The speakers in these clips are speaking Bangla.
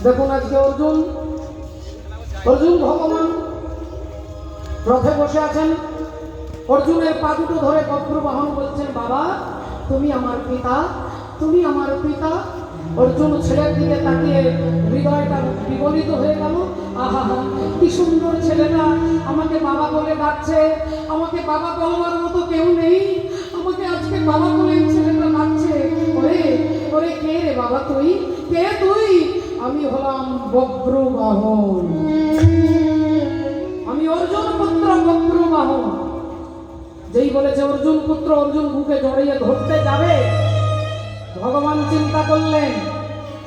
দেখুন আজকে অর্জুন ভগবান রথে বসে আছেন। অর্জুনের পা দুটো ধরে বজ্রবাহন বলছেন, বাবা তুমি আমার পিতা, তুমি আমার পিতা। অর্জুন ছেলের দিকে তাকিয়ে হৃদয়টা বিগলিত হয়ে গেল। আহা, কি সুন্দর ছেলেটা আমাকে বাবা বলে ডাকছে। আমাকে বাবা বলবার মতো কেউ নেই, আমাকে আজকে বাবা বলে ছেলেটা ডাকছে। ওরে ওরে, কে রে বাবা তুই? কে তুই? আমি হলাম বজ্রবাহন, আমি অর্জুন পুত্র বজ্রবাহন। যেই বলেছে অর্জুন পুত্র, অর্জুন বুকে জড়িয়ে ধরতে যাবে, ভগবান চিন্তা করলেন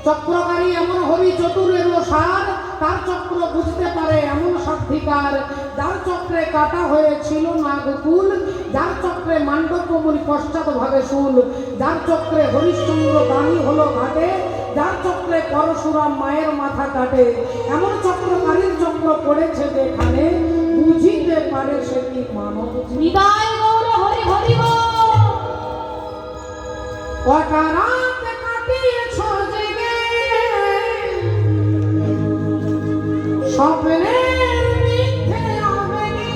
চক্রকারী এমন হরি চতুরের সার, তার চক্র বুঝতে পারে এমন সাধিকার, যার চক্রে কাটা হয়েছিল নাগকুল, যার চক্রে মান্ডবমুনি পশ্চাৎ ভাগে শুল, যার চক্রে হরিশ্চন্দ্র দানি হলো ঘাটে, যার চক্রে পরশুরাম মায়ের মাথা কাটে। এমন চক্রকারীর চক্র পড়েছে যেখানে, বুঝিতে পারে সে কি মানব। নিতাই গৌর হরি হরি কটা রাত কাটিয়েছ জেগে, স্বপ্নের মিথ্যে আবেগে,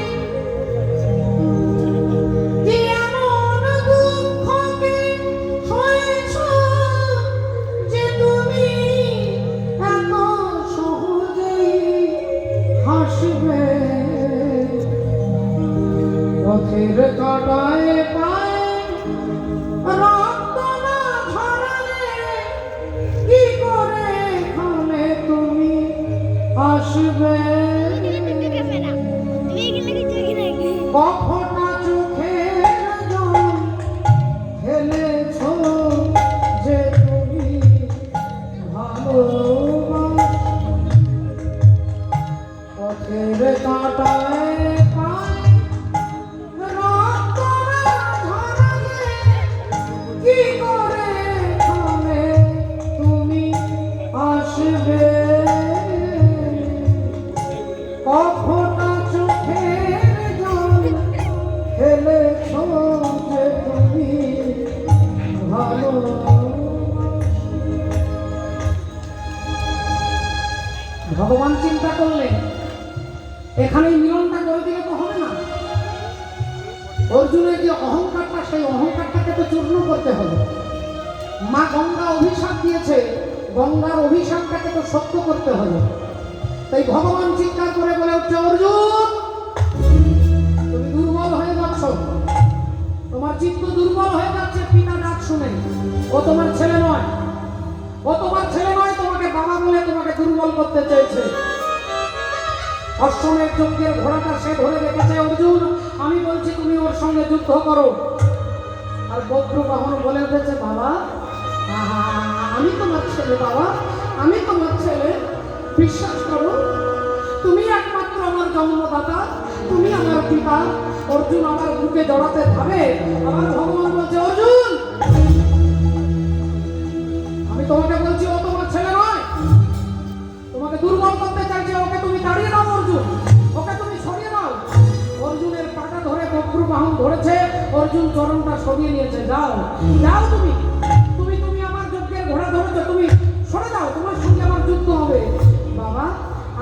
কি এমন দুঃখকে সয়েছ যে তুমি এত সহজেই হাসবে। পথের কাটায় পায় রক্ত না ঝরালে কি করে খানে তুমি আসবে। কখনো চোখের জল ফেলেছ যে তুমি ভালোবাসো। পথের কাটায় পায় রক্ত না ঝরালে কি করে খানে তুমি আসবে। কখনো চোখের জল ফেলেছ যে তুমি ভালোবাসো। ভগবান চিন্তা করলেন এখানেই মিলনটা করে দিলে তো হবে না। অর্জুনের যে অহংকারটা, সেই অহংকারটাকে তো চূর্ণ করতে হবে। মা গঙ্গা অভিশাপ দিয়েছে, গঙ্গার অভিশাপটাকে তো সত্য করতে হবে। তাই ভগবান চিৎকার করে বলে উঠছে, অর্জুন তুমি দুর্বল হয়ে যাচ্ছ, তোমার চিত্ত দুর্বল হয়ে যাচ্ছে পিতা ডাক শুনে। ও তোমার ছেলে নয়, ও তোমার ছেলে নয়, তোমাকে বাবা বলে তোমাকে দুর্বল করতে চেয়েছে। অশ্বমেধ যজ্ঞের ঘোড়াটা সে ধরে রেখেছে। অর্জুন আমি বলছি তুমি ওর সঙ্গে যুদ্ধ করো। আর বজ্রবাহন বলে উঠেছে, বাবা আমি তোমার ছেলে, বাবা আমি তোমার ছেলে, বিশ্বাস করো তুমি একমাত্র আমার জন্মদাতা, তুমি আমার পিতা। অর্জুন আমার বুকে জড়াতে ভাবে, আমার ভগবান বলছে, অর্জুন আমি তোমাকে বলছি ও তোমার ছেলে নয়, তোমাকে দুর্বল করতে চাইছে, ওকে তুমি দাঁড়িয়ে দাও অর্জুন, ওকে তুমি সরিয়ে দাও। অর্জুনের পাটা ধরে বজ্রবাহন ধরেছে, অর্জুন চরণটা সরিয়ে নিয়েছে। যাও যাও, তুমি তুমি তুমি আমার যজ্ঞের ঘোড়া ধরেছো, তুমি সরে যাও, তোমার সঙ্গে আমার যুদ্ধ হবে। বাবা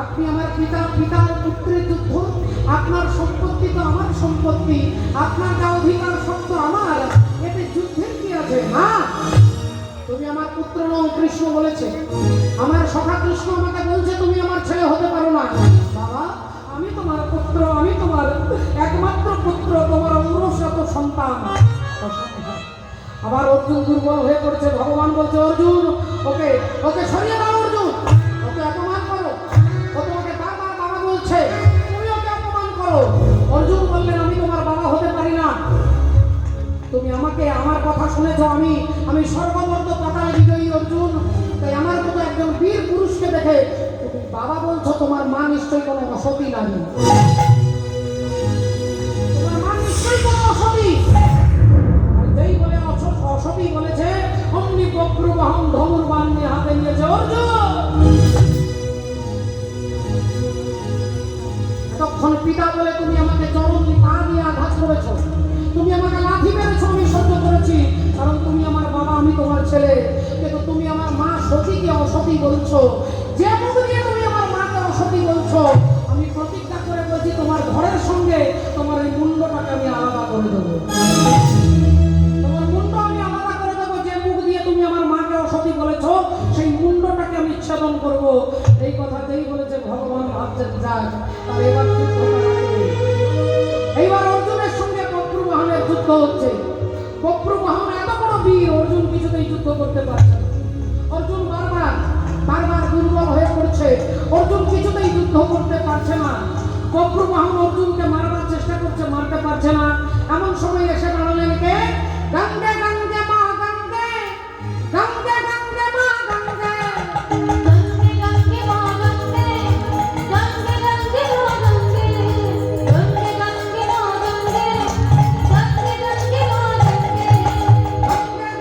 আপনি আমার পিতা, পিতার পুত্রের যুদ্ধ, আপনার সম্পত্তি তো আমার সম্পত্তি, আপনার যা অধিকার সব তো আমার, এতে যুদ্ধের কি আছে? না, তুমি আমার পুত্র নও, কৃষ্ণ বলেছে। আমার সখা কৃষ্ণ আমাকে বলছে তুমি আমার ছেলে হতে পারো না। বাবা আমি তোমার পুত্র, আমি তোমার একমাত্র পুত্র, তোমার অঙ্গশত সন্তান। আবার অর্জুন দুর্বল হয়ে পড়ছে। ভগবান বলছে, অর্জুন ওকে ওকে সরিয়ে দাও, অর্জুন ওকে অপমান করো, ও তোমাকে বারবার বাবা বলছে, তুমি ওকে অপমান করো। অর্জুন বললেন, আমি তোমার বাবা হতে পারি না, তুমি আমাকে আমার কথা শুনেছ, আমি সর্বমর্দ পাতাল বিজয়ী অর্জুন। তাই আমার মতো একজন বীর পুরুষকে দেখে তুমি বাবা বলছো, তোমার মা নিশ্চয়ই কোনো অসতী নারী, তোমার মা নিশ্চয়ই কোনো অসতী। আর যেই বলে অসতী বলেছে, অমনি বজ্রবাহন ধনুর্বাণ নিয়ে হাতে নিয়েছে। অর্জুন এতক্ষণ পিতা বলে তুমি আমাকে চরণ পা দিয়ে আঘাত করেছো, তুমি আমাকে লাঠি মেরেছো, আমি সহ্য করেছি, কারণ তুমি আমার বাবা, আমি তোমার ছেলে। কিন্তু তুমি আমার মা সতীকে অসতী বলছো। যে ভাবছেন যাক তার এবার যুদ্ধটা লাগবে। এইবার অর্জুনের সঙ্গে বপ্রবাহনের যুদ্ধ হচ্ছে। বপ্রবাহন এত বড় বীর, অর্জুন কিছুতেই যুদ্ধ করতে পারছে না। অর্জুন বারবার বারবার দুর্বল হয়ে পড়ছে, অর্জুন কিছুতেই যুদ্ধ করতে পারছে না। বপ্রবাহন অর্জুনকে মারবার চেষ্টা করছে, মারতে পারছে না। এমন সময় এসে দাঁড়ালেন কে? গঙ্গে গঙ্গে মা গঙ্গে, গঙ্গে গঙ্গে মা গঙ্গে। গঙ্গে গঙ্গে মা গঙ্গে, গঙ্গে গঙ্গে মা গঙ্গে, গঙ্গে গঙ্গে মা গঙ্গে, গঙ্গে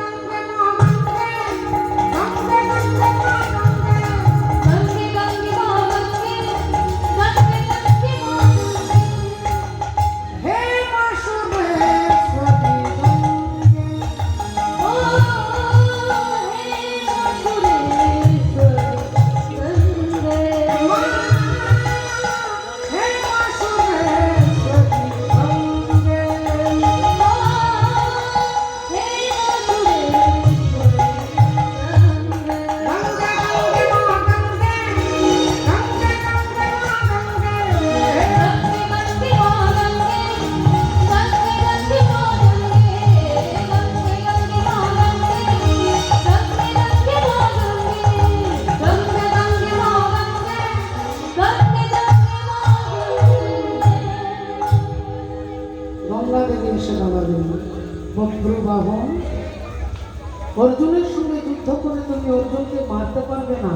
গঙ্গে মা গঙ্গে, গঙ্গে গঙ্গে মা গঙ্গে, গঙ্গে গঙ্গে মা গঙ্গে। গঙ্গে গঙ্গে মা গঙ্গে, গঙ্গে গঙ্গে মা গঙ্গে। হে মা সুরেশ্বরী গঙ্গে, ও হে সুরেশ্বরী গঙ্গে, মা হে মা সুরেশ্বরী গঙ্গে। ও হে সুরেশ্বরী গঙ্গে। গঙ্গে গঙ্গে মা গঙ্গে, গঙ্গে গঙ্গে মা গঙ্গে। গঙ্গে গঙ্গে মা গঙ্গে, গঙ্গে গঙ্গে মা গঙ্গে, গঙ্গে গঙ্গে মা গঙ্গে, গঙ্গে গঙ্গে মা গঙ্গে, গঙ্গে গঙ্গে মা গঙ্গে, গঙ্গে গঙ্গে মা গঙ্গে। গঙ্গা দেবী এসে দাঁড়ালেন। বপ্রবাহন, অর্জুনের সঙ্গে যুদ্ধ করে তুমি অর্জুনকে মারতে পারবে না।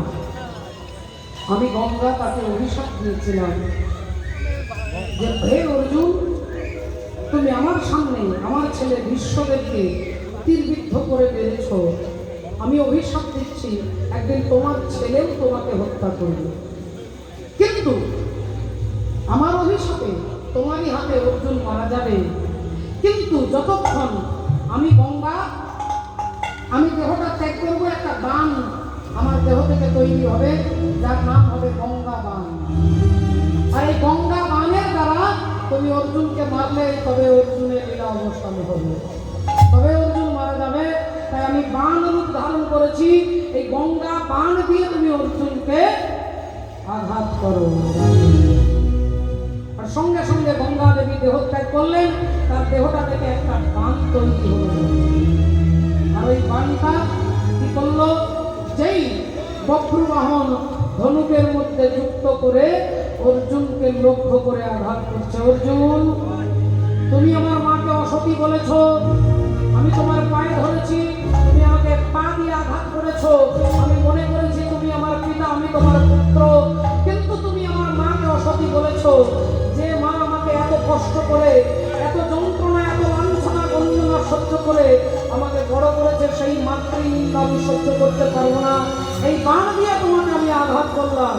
আমি গঙ্গা তাকে অভিশাপ দিয়েছিলাম যে হে অর্জুন, তুমি আমার সামনে আমার ছেলে বিশ্বদেবকে তীরবিদ্ধ করে মেরেছ। আমি অভিশাপ দিচ্ছি একদিন তোমার ছেলেও তোমাকে হত্যা করবে। কিন্তু আমার অভিশাপে তোমারই হাতে অর্জুন মারা যাবে। কিন্তু যতক্ষণ আমি গঙ্গা, আমি দেহটা ত্যাগ করবো, একটা বান আমার দেহ থেকে তৈরি হবে যার নাম হবে গঙ্গা বান। আর এই গঙ্গা বানের দ্বারা তুমি অর্জুনকে মারলে তবে অর্জুনের লীলা অবসান হবে, তবে অর্জুন মারা যাবে। তাই আমি বান রূপ ধারণ করেছি, এই গঙ্গা বান দিয়ে তুমি অর্জুনকে আঘাত করো। আর সঙ্গে সঙ্গে গঙ্গা দেবী দেহত্যাগ করলেন, তার দেহটা থেকে একটা বান তৈরি হলো। আর ওই বানটা কি করলো? যেই বপ্রবাহন ধনুকের মধ্যে যুক্ত করে অর্জুনকে লক্ষ্য করে আঘাত করছে। অর্জুন, তুমি আমার মাকে অসতী বলেছ, আমি তোমার পায়ে ধরেছি, তুমি আমাকে পা দিয়ে আঘাত করেছ। আমি মনে করেছি তুমি আমার পিতা, আমি তোমার পুত্র, কিন্তু তুমি আমার মাকে অসতী বলেছ। যে মা আমাকে এত কষ্ট করে, এত যন্ত্রণা, এত লাঞ্ছনা গঞ্জনা সহ্য করে আমাকে বড় করেছে, সেই মাতৃনিন্দা আমি সহ্য করতে পারবো না। এই বাণ দিয়ে তোমাকে আমি আঘাত করলাম।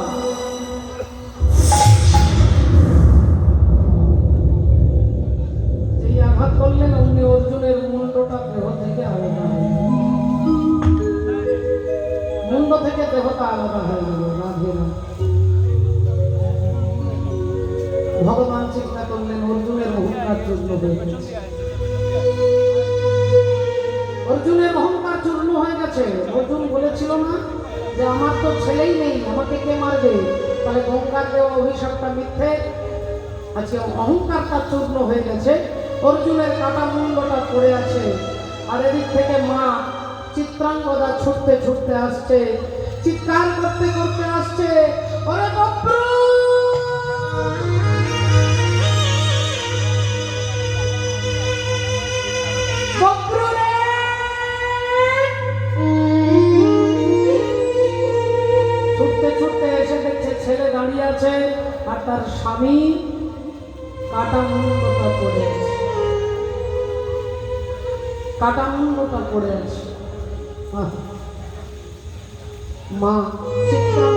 যেই আঘাত করলেন অমনি অর্জুনের মুন্ডটা দেহ থেকে আলাদা হয়ে গেল। মুন্ড থেকে দেহটা আলাদা হয়ে গেল। রাধে রাধে। ভগবান চিন্তা করলেন অর্জুনের অহংকার চূর্ণ হয়ে গেছে। অর্জুনের অহংকার চূর্ণ হয়ে গেছে। অর্জুন বলেছিল না যে আমার তো ছেলেই নেই, আমাকে কে মারবে? তাহলে গঙ্গার দেওয়া অভিশাপটা মিথ্যে। আজকে অহংকারটা চূর্ণ হয়ে গেছে। অর্জুনের কাটা মুন্ডটা পড়ে আছে, আর এদিক থেকে মা চিত্রাঙ্গদা ছুটতে ছুটতে আসছে, চিৎকার করতে করতে আসছে, ওরে বপ্রু! বপ্রু রে! ছুটতে ছুটতে এসে দেখছে ছেলে দাঁড়িয়ে আছে আর তার স্বামী কাটা মুন্ডটা পড়ে আছে, কাটা মুন্ডটা পড়ে আছে। মা চিৎকার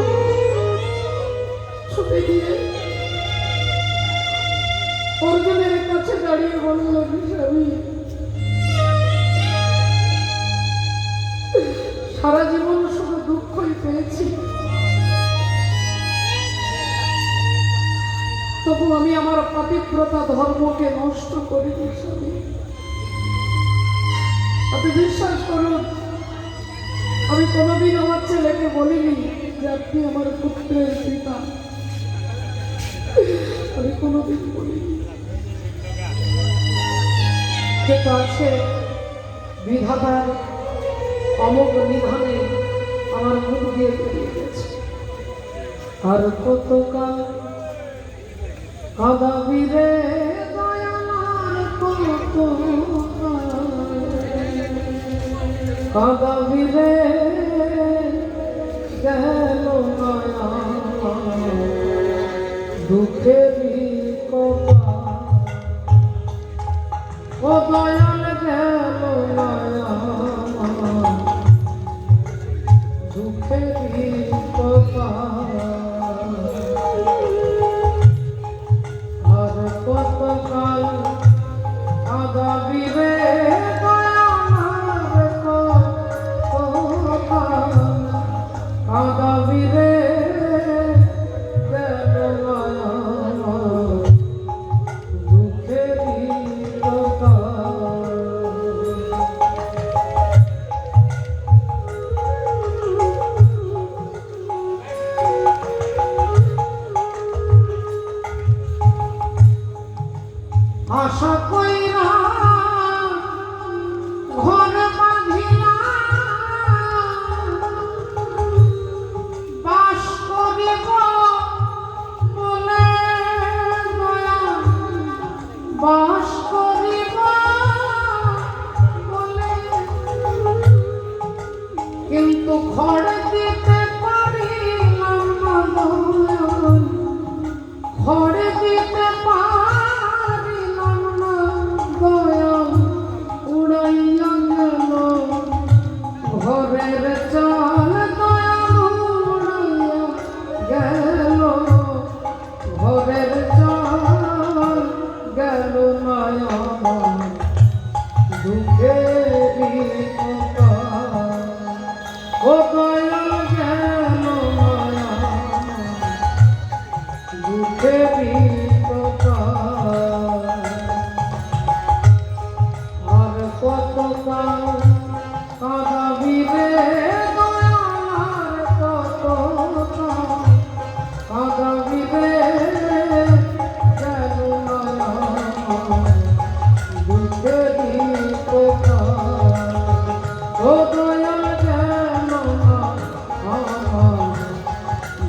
ছুটে গিয়ে অর্জুনের কাছে দাঁড়িয়ে বলল, স্বামী, সারা জীবন শুধু দুঃখই পেয়েছি, তবু আমি আমার পাতিব্রতা ধর্মকে নষ্ট করিনি। স্বামী, আপনি বিশ্বাস করুন, আমি কোনোদিন আমার ছেলেকে বলিনি যে আপনি আমার পুত্রের পিতা। আমি কোনোদিন বলিনি। কিন্তু আছে বিধাতার অমোঘ নিধানে আমার মুখ দিয়ে বেরিয়ে গেছে। আর কতকাল কাঁদাবি রে দয়াল, কাঁদাবি রে গেল মায়া দুঃখেরই কপাল। ও দয়াল গেল মায়া দুঃখেরই কপাল। আর কতকাল কাঁদাবি রে দয়াল, কতকাল কাঁদাবি রে গেল মায়া দুঃখেরই কপাল। আশা কইরা ঘর বাঁধিলা, বাস করিব বলে দয়া, বাস করিব বলে, কিন্তু ঘর দিতে পারিলাম না দয়াল, ঘর দিতে পারিলাম না দয়াল। উড়াইয়া গেল ঘরের চাল দয়াল, উড়াইয়া গেল ঘরের চাল, গেল মায়া দুঃখেরই কপাল। ও দয়াল গেল মায়া দুঃখেরই কপাল। আর কতকাল কাঁদাবি রে দয়াল, কতকাল কাঁদাবি রে গেল মায়া দুঃখেরই কপাল। ও দয়াল গেল মায়া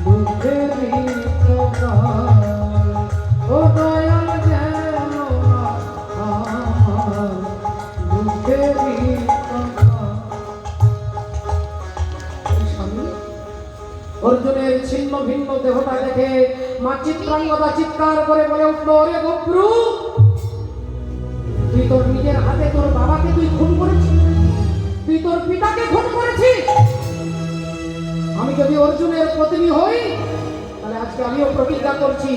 দুঃখেরই কপাল। ও দয়াল গেল মায়া দুঃখেরই কপাল। স্বামী, অর্জুনের ছিন্ন ভিন্ন দেহটা দেখে মা চিত্রাঙ্গদা চিৎকার করে বলে উঠল, ওরে বক্রু, তুই তোর নিজের হাতে তোর বাবাকে তুই খুন করেছিস, তুই তোর পিতাকে খুন করেছিস। আমি যদি অর্জুনের প্রতিনিধি হই তাহলে আজকে আমিও প্রতিজ্ঞা করছি,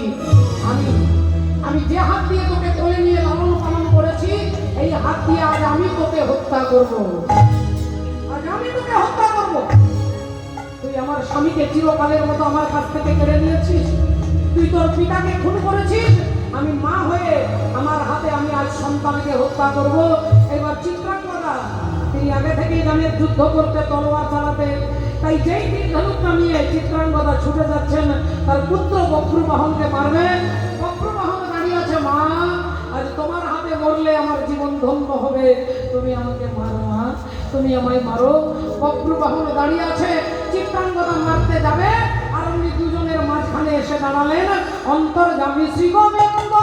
আমি যে হাত দিয়ে তোকে কোলে নিয়ে লালন পালন করেছি, এই হাত দিয়ে আজ আমি তোকে হত্যা করব, আজ আমি তোকে হত্যা করব। তুই আমার স্বামীকে চিরকালের মতো আমার কাছ থেকে কেড়ে নিয়েছিস, তুই তোর পিতাকে খুন করেছিস, আমি মা হয়ে আমার হাতে আমি আজ সন্তানকে হত্যা করব। এবার চিত্রাঙ্গদা তিনি আগে থেকেই জানেন যুদ্ধ করতে, তলোয়ার চালাতে, তাই যেই তীরধনুকটা নিয়ে চিত্রাঙ্গদা ছুটে যাচ্ছেন তার পুত্র বক্রবাহনকে মারবে। বক্রবাহন দাঁড়িয়ে আছে, মা আজ তোমার হাতে মরলে আমার জীবন ধন্য হবে, তুমি আমাকে মারো মা, তুমি আমায় মারো। বক্রবাহন দাঁড়িয়ে আছে, চিত্রাঙ্গদা মারতে যাবে, আর উনি দুজনের মাঝখানে এসে দাঁড়ালেন অন্তর্যামী শ্রী গোবিন্দ।